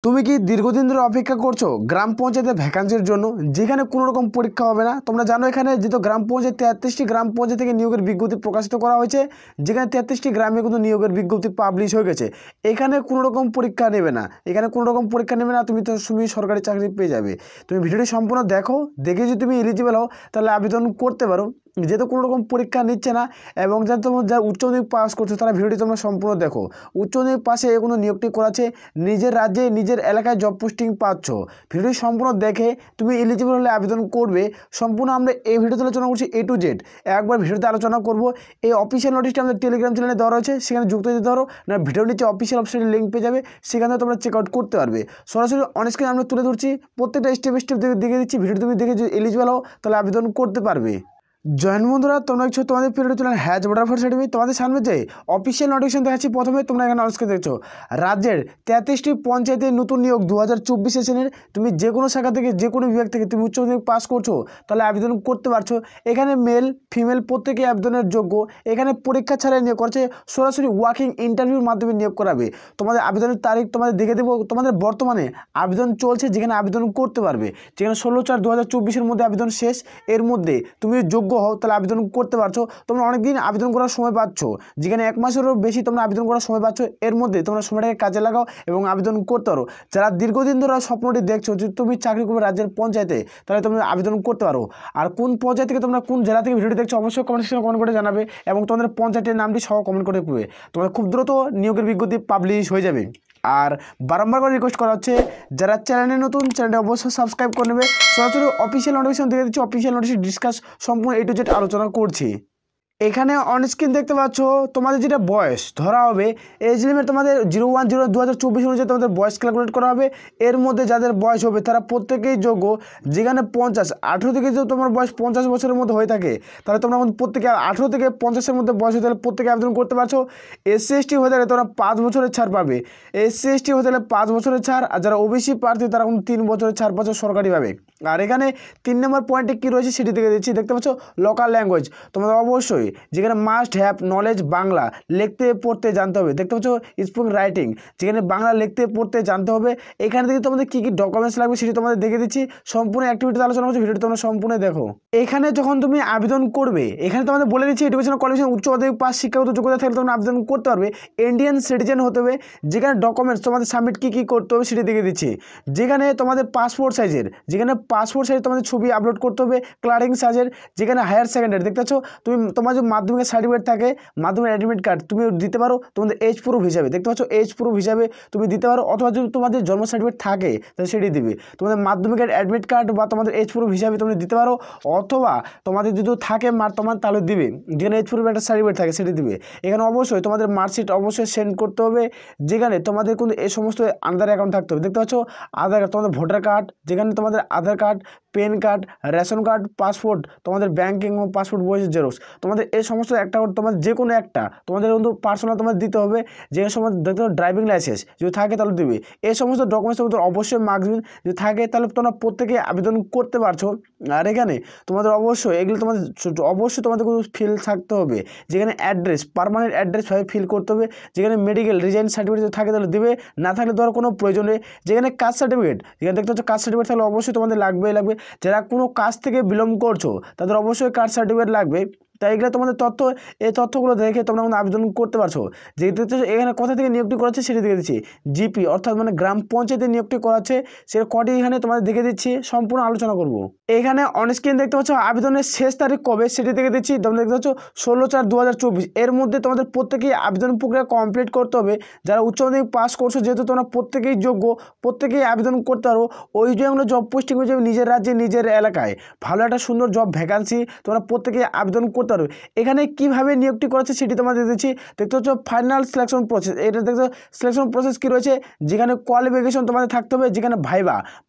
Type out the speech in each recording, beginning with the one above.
তুমি কি দীর্ঘদিন ধরে অপেক্ষা করছো গ্রাম পঞ্চায়েতের ভ্যাকান্সির জন্য, যেখানে কোনো রকম পরীক্ষা হবে না? তোমরা জানো এখানে যেহেতু গ্রাম পঞ্চায়েত 33টি গ্রাম পঞ্চায়েত থেকে নিয়োগের বিজ্ঞপ্তি প্রকাশিত করা হয়েছে, যেখানে 33টি গ্রামে কিন্তু নিয়োগের বিজ্ঞপ্তি পাবলিশ হয়ে গেছে। এখানে কোনো রকম পরীক্ষা নেবে না, তুমি সরকারি চাকরি পেয়ে যাবে। তুমি ভিডিওটি সম্পূর্ণ দেখো, দেখে যদি তুমি এলিজিবল হও তাহলে আবেদন করতে পারো। যেহেতু কোনো রকম পরীক্ষা নিচ্ছে না এবং যারা উচ্চ মাধ্যমিক পাস করছো তারা ভিডিওটি তোমরা সম্পূর্ণ দেখো। উচ্চ মাধ্যমিক পাশে কোনো নিয়োগটি করাচ্ছে, নিজের রাজ্যে নিজের এলাকায় জব পোস্টিং পাচ্ছ। ভিডিওটি সম্পূর্ণ দেখে তুমি এলিজিবল হলে আবেদন করবে। সম্পূর্ণ আমরা এই ভিডিওতে আলোচনা করছি A to Z। একবার ভিডিওতে আলোচনা করব। এই অফিসিয়াল নোটিশটি আমাদের টেলিগ্রাম চ্যানেলে দেওয়া রয়েছে, সেখানে যুক্ত হতে পারো, না ভিডিওর নিচে অফিসিয়াল ওয়েবসাইটের লিঙ্ক পেয়ে যাবে, সেখানে তোমরা চেক আউট করতে পারবে। সরাসরি অনস্ক্রিন আমরা তুলে ধরছি, প্রত্যেকটা স্টেপ দেখে দিচ্ছি। ভিডিওটি তুমি দেখে যদি এলিজিবল হও তাহলে আবেদন করতে পারবে। জয়েন বন্ধুরা, তোমরা কিছু তোমাদের পিরিয়ড চলেন হ্যাজ ভোটার ফর সার্টিফিকেট, তোমাদের সামনে যে অফিসিয়াল নোটিফিকেশন দেখাচ্ছি। প্রথমে তোমরা এখানে অনস্ক্রিন দেখছো রাজ্যের 33টি পঞ্চায়েতের নতুন নিয়োগ 2024 সেশনের। তুমি যে কোনো শাখা থেকে যে কোনো বিভাগ থেকে তুমি উচ্চ মাধ্যমিক পাস করছো তাহলে আবেদন করতে পারছো। এখানে মেল ফিমেল প্রত্যেকে আবেদনের যোগ্য। এখানে পরীক্ষা ছাড়াই নিয়োগ করছে, সরাসরি ওয়ার্কিং ইন্টারভিউর মাধ্যমে নিয়োগ করাবে। তোমাদের আবেদনের তারিখ তোমাদের দেখে দেবো। তোমাদের বর্তমানে আবেদন চলছে, যেখানে আবেদন করতে পারবে, যেখানে 16/4/2024 মধ্যে আবেদন শেষ। এর মধ্যে তুমি যোগ্য হও তাহলে আবেদন করতে পারছো। তোমরা অনেকদিন আবেদন করার সময় পাচ্ছ, যেখানে 1 মাসেরও বেশি তোমরা আবেদন করার সময় পাচ্ছ। এর মধ্যে তোমরা সময়টাকে কাজে লাগাও এবং আবেদন করতে পারো। যারা দীর্ঘদিন ধরে স্বপ্নটি দেখছো যে তুমি চাকরি করবে রাজ্যের পঞ্চায়েতে, তাহলে তোমরা আবেদন করতে পারো। আর কোন পঞ্চায়েত থেকে তোমরা কোন জেলা থেকে ভিডিওটি দেখছো অবশ্যই কমেন্ট সেকশনে কমেন্ট করে জানাবে এবং তোমাদের পঞ্চায়েতের নামটি সহ কমেন্ট করে দেবে। তোমাদের খুব দ্রুত নিয়োগের বিজ্ঞপ্তি পাবলিশ হয়ে যাবে। আর বারবার করে রিকোয়েস্ট করা হচ্ছে, যারা চ্যানেলে নতুন চ্যানেলটা অবশ্যই সাবস্ক্রাইব করে নেবে। সরাসরি অফিসিয়াল নোটিফিকেশন দিয়ে দিচ্ছি, অফিসিয়াল নোটিফিকেশন ডিসকাস সম্পূর্ণ A to Z আলোচনা করছি। এখানে অনস্ক্রিন দেখতে পাচ্ছ তোমাদের যেটা বয়স ধরা হবে, এজ লিমিট তোমাদের 01/0/2024 অনুযায়ী তোমাদের বয়স ক্যালকুলেট করা হবে। এর মধ্যে যাদের বয়স হবে তারা প্রত্যেকেই যোগ্য। যেখানে 18 থেকে যদি তোমার বয়স 50 বছরের মধ্যে হয়ে থাকে তাহলে তোমরা প্রত্যেকে 18 থেকে 50-এর মধ্যে বয়স হয়ে তাহলে প্রত্যেকে আবেদন করতে পারছো। SC ST হয়ে থাকলে তোমরা 5 বছরের ছাড় পাবে। SC ST হয়ে থাকলে 5 বছরের ছাড়, আর যারা OBC প্রার্থী তারা 3 বছরের ছাড় পাচ্ছ সরকারিভাবে। আর এখানে 3 নম্বর পয়েন্টে কী রয়েছে সেটি থেকে দিচ্ছি। দেখতে পাচ্ছ লোকাল ল্যাঙ্গুয়েজ তোমাদের অবশ্যই, যেখানে মাস্ট হ্যাভ নলেজ বাংলা, লিখতে পড়তে জানতে হবে। দেখতে পাচ্ছ স্পোকেন রাইটিং, যেখানে বাংলা লিখতে পড়তে জানতে হবে। এখানে থেকে তোমাদের কী কী ডকুমেন্টস লাগবে সেটি তোমাদের দেখে দিচ্ছি। সম্পূর্ণ অ্যাক্টিভিটিতে আলোচনা করছি, ভিডিওটি তোমরা সম্পূর্ণ দেখো। এখানে যখন তুমি আবেদন করবে, এখানে তোমাদের বলে দিচ্ছি এডুকেশনাল কোয়ালিফিকেশন উচ্চ মাধ্যমিক পাস শিক্ষাগত যোগ্যতা থাকলে তোমরা আবেদন করতে পারবে। ইন্ডিয়ান সিটিজেন হতে হবে। যেখানে ডকুমেন্টস তোমাদের সাবমিট কী করতে হবে সেটি দেখে দিচ্ছি। যেখানে তোমাদের পাসপোর্ট সাইজের, যেখানে পাসপোর্ট সাইজে তোমাদের ছবি আপলোড করতে হবে, ক্লারিং সাইজের। যেখানে হায়ার সেকেন্ডারি দেখতে পাচ্ছ তোমার যে মাধ্যমিকের সার্টিফিকেট থাকে, মাধ্যমিক অ্যাডমিট কার্ড তুমি দিতে পারো তোমাদের এজ প্রুফ হিসাবে। দেখতে পাচ্ছ এজ প্রুফ হিসাবে তুমি দিতে পারো, অথবা যদি তোমাদের জন্ম সার্টিফিকেট থাকে তাহলে সেটি দিবে। তোমাদের মাধ্যমিকের অ্যাডমিট কার্ড বা তোমাদের এজ প্রুফ হিসাবে তুমি দিতে পারো, অথবা তোমাদের যদি থাকে তোমার তাহলে দিবে। যেখানে এজ প্রুফ একটা সার্টিফিকেট থাকে সেটি দিবে। এখানে অবশ্যই তোমাদের মার্কশিট অবশ্যই সেন্ড করতে হবে। যেখানে তোমাদের কিন্তু এই সমস্ত আধার অ্যাকাউন্ট থাকতে হবে। দেখতে পাচ্ছ আধার কার্ড, তোমাদের ভোটার কার্ড, যেখানে তোমাদের Aadhaar card, PAN card, ration card, passport, তোমাদের ব্যাঙ্কিং ও পাসপোর্ট বইয়ের জেরক্স, তোমাদের এই সমস্ত একটা তোমাদের যে কোনো একটা তোমাদের কিন্তু পার্সোনাল তোমাদের দিতে হবে। যে সময় দেখতে হবে ড্রাইভিং লাইসেন্স যদি থাকে তাহলে দিবে। এই সমস্ত ডকুমেন্টস তোমাদের অবশ্যই মার্কসবিন যদি থাকে তাহলে তোমরা প্রত্যেকে আবেদন করতে পারছো। আর এখানে তোমাদের অবশ্যই এগুলো তোমাদের অবশ্যই তোমাদের কিন্তু ফিল থাকতে হবে। যেখানে অ্যাড্রেস, পার্মানেন্ট অ্যাড্রেস ভাবে ফিল করতে হবে। যেখানে মেডিকেল রিজাইন সার্টিফিকেট যদি থাকে তাহলে দিবে, না থাকলে দেওয়ার কোনো প্রয়োজন নেই। যেখানে কাস্ট সার্টিফিকেট, যেখানে দেখতে হচ্ছে কাস্ট সার্টিফিকেট থাকলে অবশ্যই তোমাদের লাগবে। যারা কোনো কাজ থেকে বিলম্ব করছো তাদের অবশ্যই কাস্ট সার্টিফিকেট লাগবে। তাই এগুলো তোমাদের তথ্য, এই তথ্যগুলো দেখে তোমরা আবেদন করতে পারছো। যেহেতু এখানে কোথা থেকে নিয়োগটি করাচ্ছে সেটি দেখে দিচ্ছি। জিপি অর্থাৎ গ্রাম পঞ্চায়েতে নিয়োগটি করাচ্ছে, সেটা কটি এখানে তোমাদের দেখে দিচ্ছি, সম্পূর্ণ আলোচনা করব। এখানে অনস্ক্রিন দেখতে পাচ্ছ আবেদনের শেষ তারিখ কবে সেটি দেখে দিচ্ছি। তোমরা দেখতে পাচ্ছ 16/4/2024। এর মধ্যে তোমাদের প্রত্যেকেই আবেদন প্রক্রিয়া কমপ্লিট করতে হবে। যারা উচ্চ মাধ্যমিক পাস করছো, যেহেতু তোমরা প্রত্যেকেই যোগ্য, প্রত্যেকেই আবেদন করতে পারো। ওই জন্য জব পোস্টিং হয়ে যাবে নিজের রাজ্যে নিজের এলাকায়। ভালো একটা সুন্দর জব ভ্যাকান্সি, তোমরা প্রত্যেকেই আবেদন করতে পারবে। এখানে কিভাবে নিয়োগটি করেছে সেটি তোমাদের দিচ্ছি। দেখতে পাচ্ছ ফাইনাল সিলেকশন প্রসেস। এটা দেখছো সিলেকশন প্রসেস কী রয়েছে, যেখানে কোয়ালিফিকেশন তোমাদের থাকতে হবে। যেখানে ভাইবা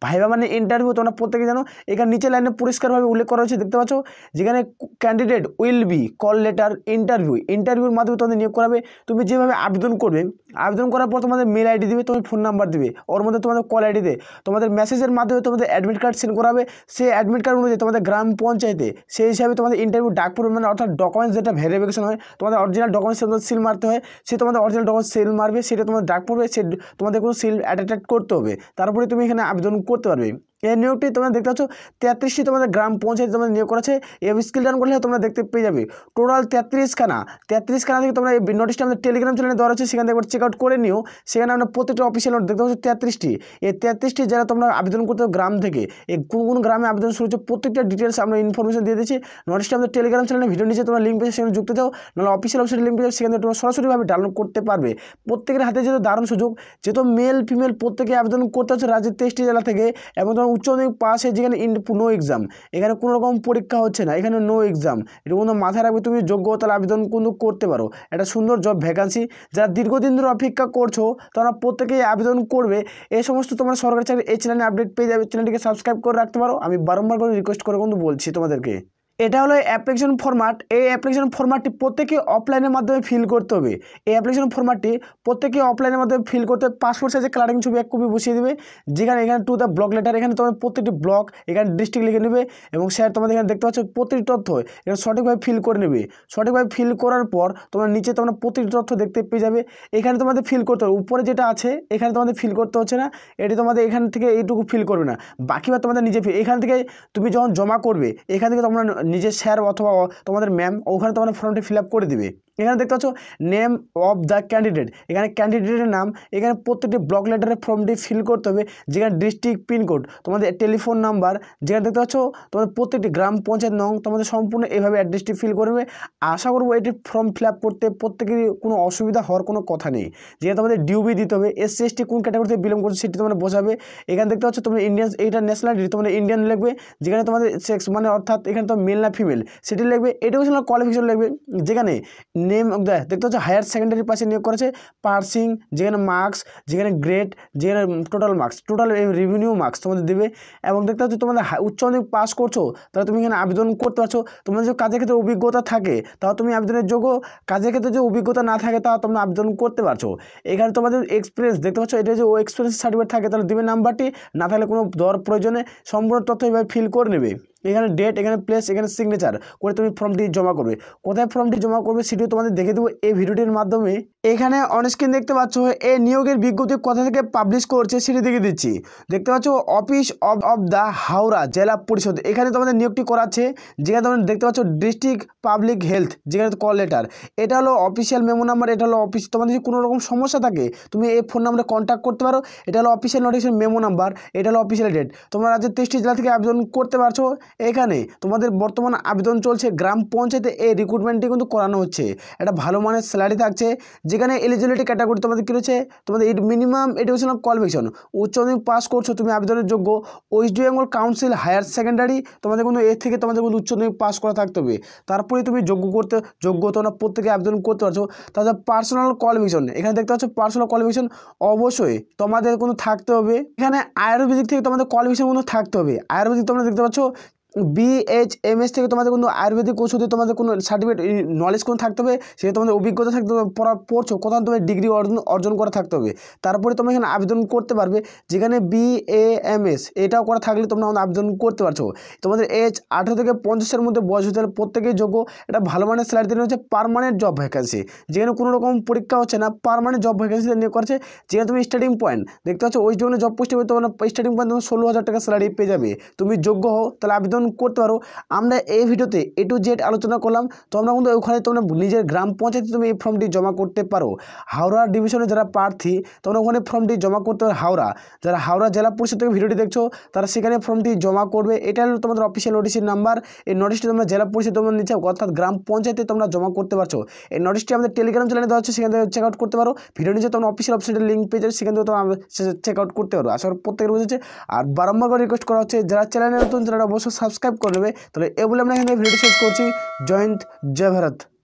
মানে ইন্টারভিউ, তোমরা প্রত্যেকে জানো। এখানে নিচে লাইনে পরিষ্কারভাবে উল্লেখ করা হয়েছে, দেখতে পাচ্ছ, যেখানে candidate will be call letter ইন্টারভিউর মাধ্যমে তোমাদের নিয়োগ করাবে। তুমি যেভাবে আবেদন করবে, আবেদন করার পর তোমাদের মেল আইডি দিবে, তুমি ফোন নাম্বার দিবে, ওর মধ্যে তোমাদের কল আইডি দেয়, তোমাদের মেসেজের মাধ্যমে তোমাদের অ্যাডমিট কার্ড সেন্ড করাবে। সেই অ্যাডমিট কার্ড অনুযায়ী তোমাদের গ্রাম পঞ্চায়েতে সেই হিসাবে তোমাদের ইন্টারভিউ ডাক পড়বে, মানে অর্থাৎ ডকুমেন্টস যেটা ভেরিফিকেশন হয়, তোমাদের অরিজিনাল ডকুমেন্টস সিল মারতে হয়, সে তোমাদের অরিজিনাল ডকুমেন্টস সিল মারবে, সেটা তোমাদের ডাক পড়বে, সে তোমাদের কোনো সিল অ্যাটাচ করতে হবে, তারপরে তুমি এখানে আবেদন করতে পারবে। এই নিয়োগটি তোমরা দেখতে পাচ্ছ 33টি তোমাদের গ্রাম পঞ্চায়েত তোমাদের নিয়োগ করেছে। এই স্কিল ডাউন করলে তোমরা দেখতে পেয়ে যাবে টোটাল 33খানা থেকে তোমরা এই নোটিশটা আমাদের টেলিগ্রাম চ্যানেলে দেওয়া হচ্ছে, সেখান থেকে একবার চেক আউট করে নিও। সেখানে আমরা প্রত্যেকটা অফিসিয়াল নোট দেখতে পাচ্ছ 33টি। এই 33টি যারা তোমরা আবেদন করতে গ্রাম থেকে, এই কোন গ্রামে আবেদন শুরু হচ্ছে প্রত্যেকটা ডিটেলস আমরা ইনফরমেশন দিয়ে দিচ্ছি। নোটিশটা আমাদের টেলিগ্রাম চ্যানেলে ভিডিও নিচে তোমরা লিঙ্ক পেয়েছে, সেখানে যুক্ত যাও, নাহলে অফিসিয়াল ওয়েবসাইটে লিঙ্ক পেয়েছে, সেখান থেকে তোমরা সরাসরিভাবে ডাউনলোড করতে পারবে। প্রত্যেকের হাতে যেহেতু দারুণ সুযোগ, যেহেতু মেল ফিমেল প্রত্যেকে আবেদন করতে হচ্ছে রাজ্যের 23টি জেলা থেকে, এবং তোমার উচ্চ মাধ্যমিক পাশে যেখানে নো এক্সাম, এখানে কোনো রকম পরীক্ষা হচ্ছে না, এখানে নো এক্সাম, এটা কিন্তু মাথায় রাখবে। তুমি যোগ্য তাহলে আবেদন কিন্তু করতে পারো, একটা সুন্দর জব ভ্যাকান্সি। যারা দীর্ঘদিন ধরে অপেক্ষা করছো তোমরা প্রত্যেকেই আবেদন করবে। এই সমস্ত তোমার সরকারি চাকরি এই চ্যানেলে আপডেট পেয়ে যাবে, চ্যানেলটিকে সাবস্ক্রাইব করে রাখতে পারো। আমি বারংবার করে রিকোয়েস্ট করে কিন্তু বলছি তোমাদেরকে। এটা হলো অ্যাপ্লিকেশন ফরম্যাট। এই অ্যাপ্লিকেশন ফরম্যাটটি প্রত্যেকে অফলাইনের মাধ্যমে ফিল করতে হবে। এই অ্যাপ্লিকেশন ফরম্যাটটি প্রত্যেকে অফলাইনের মাধ্যমে ফিল করতে হবে। পাসপোর্ট সাইজের কালারিং ছবি 1 কপি বসিয়ে দেবে, যেখানে এখানে টু দ্য ব্লক লেটার, এখানে তোমাদের প্রত্যেকটি ব্লক, এখানে ডিস্ট্রিক্ট লিখে নেবে, এবং স্যার তোমাদের এখানে দেখতে পাচ্ছ প্রতিটি তথ্য এখানে সঠিকভাবে ফিল করে নেবে। সঠিকভাবে ফিল করার পর তোমরা নিচে তোমরা প্রতিটি তথ্য দেখতে পেয়ে যাবে। এখানে তোমাদের ফিল করতে হবে, উপরে যেটা আছে এখানে তোমাদের ফিল করতে হচ্ছে না, এটি তোমাদের এখান থেকে এইটুকু ফিল করবে না, বাকিবার তোমাদের নিজে এখান থেকে তুমি যখন জমা করবে এখান থেকে তোমরা নিজের স্যার অথবা তোমাদের ম্যাম ওখানে তোমাদের ফর্মটি ফিল আপ করে দিবে। এখানে দেখতে পাচ্ছ নেম অফ দ্য ক্যান্ডিডেট, এখানে ক্যান্ডিডেটের নাম, এখানে প্রত্যেকটি ব্লক লেটারের ফর্মটি ফিল করতে হবে, যেখানে ডিস্ট্রিক্ট পিনকোড, তোমাদের টেলিফোন নাম্বার, যেখানে দেখতে পাচ্ছ তোমাদের প্রত্যেকটি গ্রাম পঞ্চায়েত নং, তোমাদের সম্পূর্ণ এভাবে অ্যাড্রেসটি ফিল করবে। আশা করবো এটি ফর্ম ফিল আপ করতে প্রত্যেকেরই কোনো অসুবিধা হওয়ার কোনো কথা নেই। যেখানে তোমাদের ডিউবি দিতে হবে, SC ST কোন ক্যাটাগরি থেকে বিলং করছে সেটি তোমরা বোঝাবে। এখানে দেখতে পাচ্ছ তোমরা ইন্ডিয়ান, এইটা ন্যাশনালিটি তোমাদের ইন্ডিয়ান লিখবে, যেখানে তোমাদের সেক্স মানে অর্থাৎ এখানে তো মেল না ফিমেল সেটি লিখবে। এডুকেশনাল কোয়ালিফিকেশন লিখবে, যেখানে নেম দেখতে পাচ্ছ হায়ার সেকেন্ডারি পাশে নিয়োগ করেছে, পার্সিং, যেখানে মার্কস, যেখানে গ্রেড, যেখানে total marks, total revenue marks তোমাদের দেবে। এবং দেখতে পাচ্ছ তোমাদের উচ্চ মাধ্যমিক পাস করছো তাহলে তুমি এখানে আবেদন করতে পারছো। তোমাদের যে কাজের ক্ষেত্রে অভিজ্ঞতা থাকে তাও তুমি আবেদনের যোগ্য, কাজের ক্ষেত্রে যে অভিজ্ঞতা না থাকে তাও তোমরা আবেদন করতে পারছো। এখানে তোমাদের এক্সপিরিয়েন্স দেখতে পাচ্ছ, এটা যে ও এক্সপিরিয়েন্স সার্টিফিকেট থাকে তাহলে দিবে নাম্বারটি, না থাকলে কোনো দেওয়ার প্রয়োজনে সম্পূর্ণ তথ্য এভাবে ফিল করে নেবে। এখানে ডেট, এখানে প্লেস, এখানে সিগনেচার করে তুমি ফর্মটি জমা করবে। কোথায় ফর্মটি জমা করবে সেটিও তোমাদের দেখে দেবো এই ভিডিওটির মাধ্যমে। এখানে অনস্ক্রিন দেখতে পাচ্ছ এই নিয়োগের বিজ্ঞপ্তি কোথা থেকে পাবলিশ করছে সেটি দেখে দিচ্ছি। দেখতে পাচ্ছ অফিস অফ দ্য হাওড়া জেলা পরিষদ, এখানে তোমাদের নিয়োগটি করাচ্ছে। যেখানে তোমরা দেখতে পাচ্ছ ডিস্ট্রিক্ট পাবলিক হেলথ, যেখানে কল লেটার, এটা হলো অফিসিয়াল মেমো নাম্বার, এটা হলো অফিস। তোমাদের যদি কোনো রকম সমস্যা থাকে তুমি এই ফোন নাম্বারে কন্ট্যাক্ট করতে পারো। এটা হলো অফিসিয়াল নোটিফিকেশন মেমো নাম্বার, এটা হলো অফিসিয়াল ডেট। তোমরা রাজ্যের 23টি জেলা থেকে আবেদন করতে পারছো। এখানে তোমাদের বর্তমান আবেদন চলছে গ্রাম পঞ্চায়েতে, এই রিক্রুটমেন্টটি কিন্তু করানো হচ্ছে। একটা ভালো মানের স্যালারি থাকছে, যেখানে এলিজিবিলিটি ক্যাটাগরি তোমাদের কী রয়েছে, তোমাদের মিনিমাম এডুকেশনাল কোয়ালিফিকেশন উচ্চ মাধ্যমিক পাস করছো তুমি আবেদনের যোগ্য। West Bengal council higher secondary তোমাদের কিন্তু এর থেকে তোমাদের কিন্তু উচ্চ মাধ্যমিক পাস করা থাকতে হবে, তারপরে তুমি যোগ্য তোমরা প্রত্যেকে আবেদন করতে পারছো। তাদের পার্সোনাল কোয়ালিফিকেশন, এখানে দেখতে পাচ্ছ পার্সোনাল কোয়ালিফিকেশন অবশ্যই তোমাদের কিন্তু থাকতে হবে। এখানে আয়ুর্বেদিক থেকে তোমাদের কোয়ালিফিকেশন কিন্তু থাকতে হবে। আয়ুর্বেদিক তোমরা দেখতে পাচ্ছ BHMS থেকে তোমাদের কোনো আয়ুর্বেদিক ওষুধে তোমাদের কোনো সার্টিফিকেট নলেজ কোনো থাকতে হবে, সেটা তোমাদের অভিজ্ঞতা থাকতে হবে, পড়ছো কোথাও তোমার ডিগ্রি অর্জন করা থাকতে হবে, তারপরে তোমরা এখানে আবেদন করতে পারবে। যেখানে BAMS এটাও করা থাকলে তোমরা আবেদন করতে পারছো। তোমাদের এজ 18 থেকে 50-এর মধ্যে বয়স হতে হলে প্রত্যেকেই যোগ্য। এটা ভালো মানের স্যালারি দেওয়া হচ্ছে, পার্মানেন্ট জব ভ্যাকেন্সি, যেখানে কোনো রকম পরীক্ষা হচ্ছে না, পার্মানেন্ট জব ভ্যাকেন্সি নিয়োগ করছে। যেখানে তুমি স্টার্টিং পয়েন্ট দেখতে পাচ্ছ ওই জন্য জব পোস্টে তোমার স্টার্টিং পয়েন্ট তোমার 16,000 টাকা স্যালারি পেয়ে যাবে। তুমি যোগ্য হও তাহলে আবেদন করতে পারো। আমরা এই ভিডিওতে A to Z আলোচনা করলাম, তোমরা কিন্তু ওখানে তোমরা নিজের গ্রাম পঞ্চায়েতে তুমি এই ফর্মটি জমা করতে পারো। হাওড়া ডিভিশনে যারা প্রার্থী তোমরা ওখানে ফর্মটি জমা করতে পারো। যারা হাওড়া জেলা পরিষদ থেকে ভিডিওটি দেখছো তারা সেখানে ফর্মটি জমা করবে। এটা হলো তোমাদের অফিসিয়াল নোটিশের নাম্বার। এই নোটিশটি তোমরা জেলা পরিষদ তোমরা নিচে অর্থাৎ গ্রাম পঞ্চায়েতে তোমরা জমা করতে পারছো। এই নোটিশটি আমাদের টেলিগ্রাম চ্যানেলে দেওয়া হচ্ছে, সেখান থেকে চেক আউট করতে পারো। ভিডিও নিচে তোমরা অফিসিয়াল ওয়েবসাইটের লিঙ্ক পেয়ে যাবে, সেখান থেকে তোমরা চেক আউট করতে পারো। আশা করি প্রত্যেকের বুঝেছে। আর বারম্বার করে রিকোয়েস্ট করা হচ্ছে যারা চ্যানেলে নতুন তারা অবশ্যই সাবস্ক্রাইব করে নেবে। তাহলে এ বলে আমরা এখানে ভিডিওটি শেষ করছি। জয় হিন্দ, জয় ভারত।